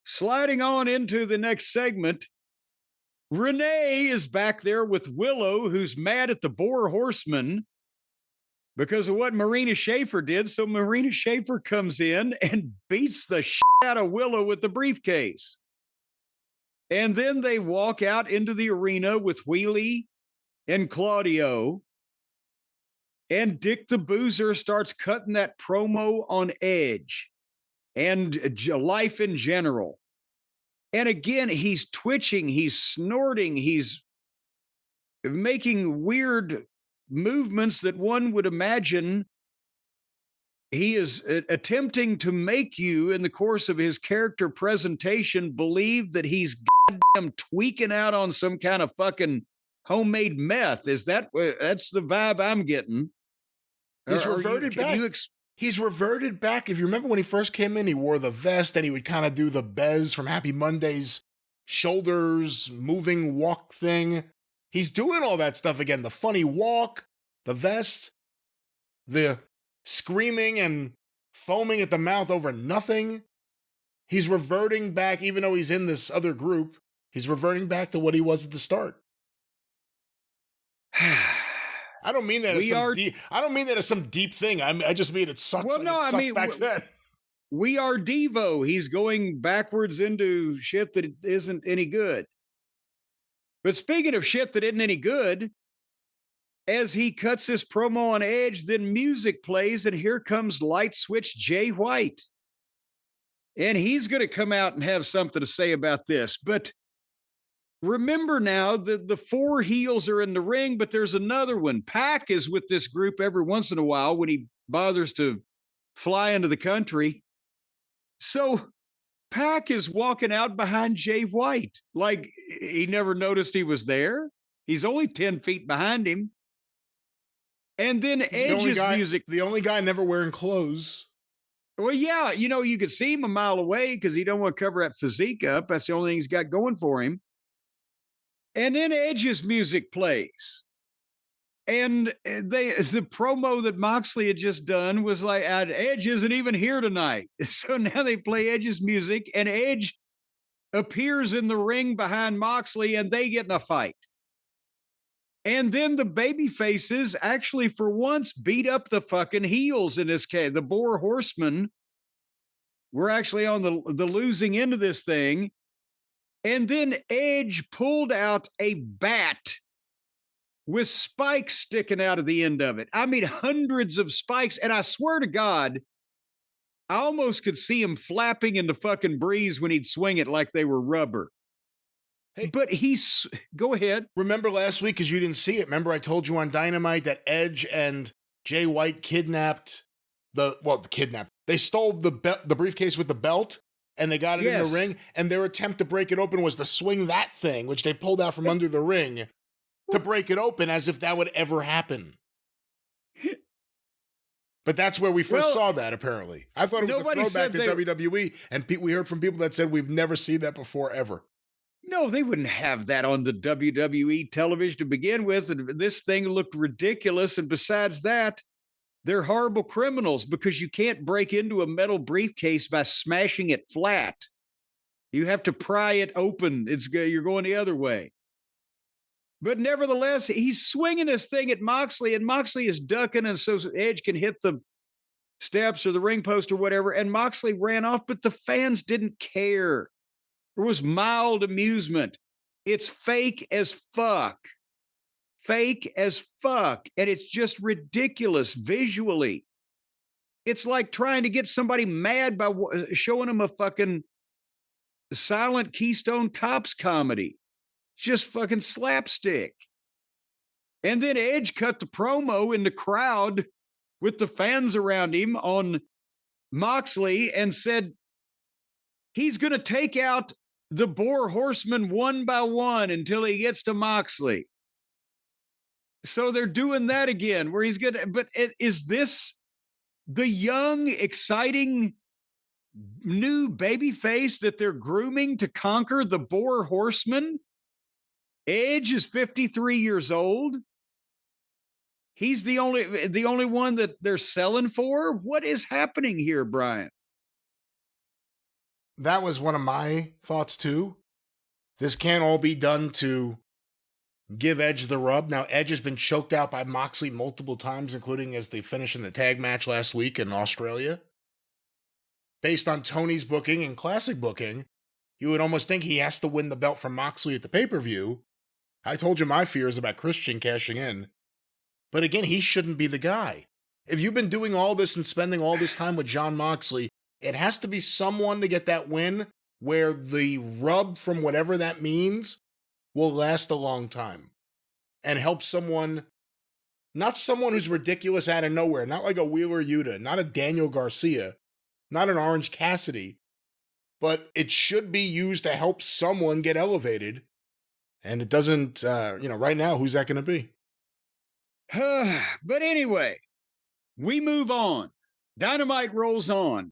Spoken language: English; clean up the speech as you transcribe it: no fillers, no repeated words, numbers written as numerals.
sliding on into the next segment, Renee is back there with Willow, who's mad at the Boar Horseman because of what Marina Schaefer did. So Marina Schaefer comes in and beats the shit out of Willow with the briefcase. And then they walk out into the arena with Wheelie and Claudio. And Dick the Boozer starts cutting that promo on Edge and life in general. And again, he's twitching, he's snorting, he's making weird movements that one would imagine he is attempting to make you, in the course of his character presentation, believe that he's goddamn tweaking out on some kind of fucking homemade meth. That's the vibe I'm getting. He's reverted back. He's reverted back. If you remember when he first came in, he wore the vest and he would kind of do the Bez from Happy Monday's shoulders, moving walk thing. He's doing all that stuff again. The funny walk, the vest, the screaming and foaming at the mouth over nothing. He's reverting back, even though he's in this other group, he's reverting back to what he was at the start. I don't mean that I don't mean that as some deep thing. I just mean it sucks. Well, no, I mean back then. We are Devo. He's going backwards into shit that isn't any good. But speaking of shit that isn't any good, as he cuts his promo on Edge, then music plays, and here comes Light Switch Jay White. And he's going to come out and have something to say about this. But remember now that the four heels are in the ring, but there's another one. Pac is with this group every once in a while when he bothers to fly into the country. So Pac is walking out behind Jay White like he never noticed he was there. He's only 10 feet behind him. And then Edge's music. The only guy never wearing clothes. Well, yeah, you could see him a mile away because he don't want to cover that physique up. That's the only thing he's got going for him. And then Edge's music plays. And the promo that Moxley had just done was like, Edge isn't even here tonight. So now they play Edge's music, and Edge appears in the ring behind Moxley, and they get in a fight. And then the baby faces actually, for once, beat up the fucking heels in this case. The Boar Horsemen were actually on the losing end of this thing. And then Edge pulled out a bat with spikes sticking out of the end of it. I mean, hundreds of spikes. And I swear to God, I almost could see him flapping in the fucking breeze when he'd swing it like they were rubber. Hey, but go ahead. Remember last week, because you didn't see it, remember I told you on Dynamite that Edge and Jay White kidnapped they stole the briefcase with the belt, and they got it in the ring, and their attempt to break it open was to swing that thing, which they pulled out from under the ring, to break it open, as if that would ever happen. But that's where we first saw that, apparently. I thought it was a throwback to WWE, and we heard from people that said we've never seen that before, ever. No, they wouldn't have that on the WWE television to begin with. And this thing looked ridiculous. And besides that, they're horrible criminals because you can't break into a metal briefcase by smashing it flat. You have to pry it open. You're going the other way. But nevertheless, he's swinging this thing at Moxley, and Moxley is ducking, and so Edge can hit the steps or the ring post or whatever. And Moxley ran off, but the fans didn't care. There was mild amusement. It's fake as fuck. Fake as fuck. And it's just ridiculous visually. It's like trying to get somebody mad by showing them a fucking silent Keystone Cops comedy. It's just fucking slapstick. And then Edge cut the promo in the crowd with the fans around him on Moxley and said he's going to take out the Boar Horseman one by one until he gets to Moxley. So they're doing that again, where he's gonna. But is this the young, exciting new baby face that they're grooming to conquer the Boar Horseman? Edge is 53 years old. He's the only one that they're selling for. What is happening here, Brian? that was one of my thoughts too. This can't all be done to give Edge the rub. Now, Edge has been choked out by Moxley multiple times, including as they finished in the tag match last week in Australia. Based on Tony's booking and classic booking, you would almost think he has to win the belt from Moxley at the pay-per-view. I told you my fears about Christian cashing in. But again, he shouldn't be the guy. If you've been doing all this and spending all this time with Jon Moxley, it has to be someone to get that win where the rub from whatever that means will last a long time and help someone, not someone who's ridiculous out of nowhere, not like a Wheeler Yuta, not a Daniel Garcia, not an Orange Cassidy, but it should be used to help someone get elevated. And it doesn't, right now, who's that going to be? But anyway, we move on. Dynamite rolls on.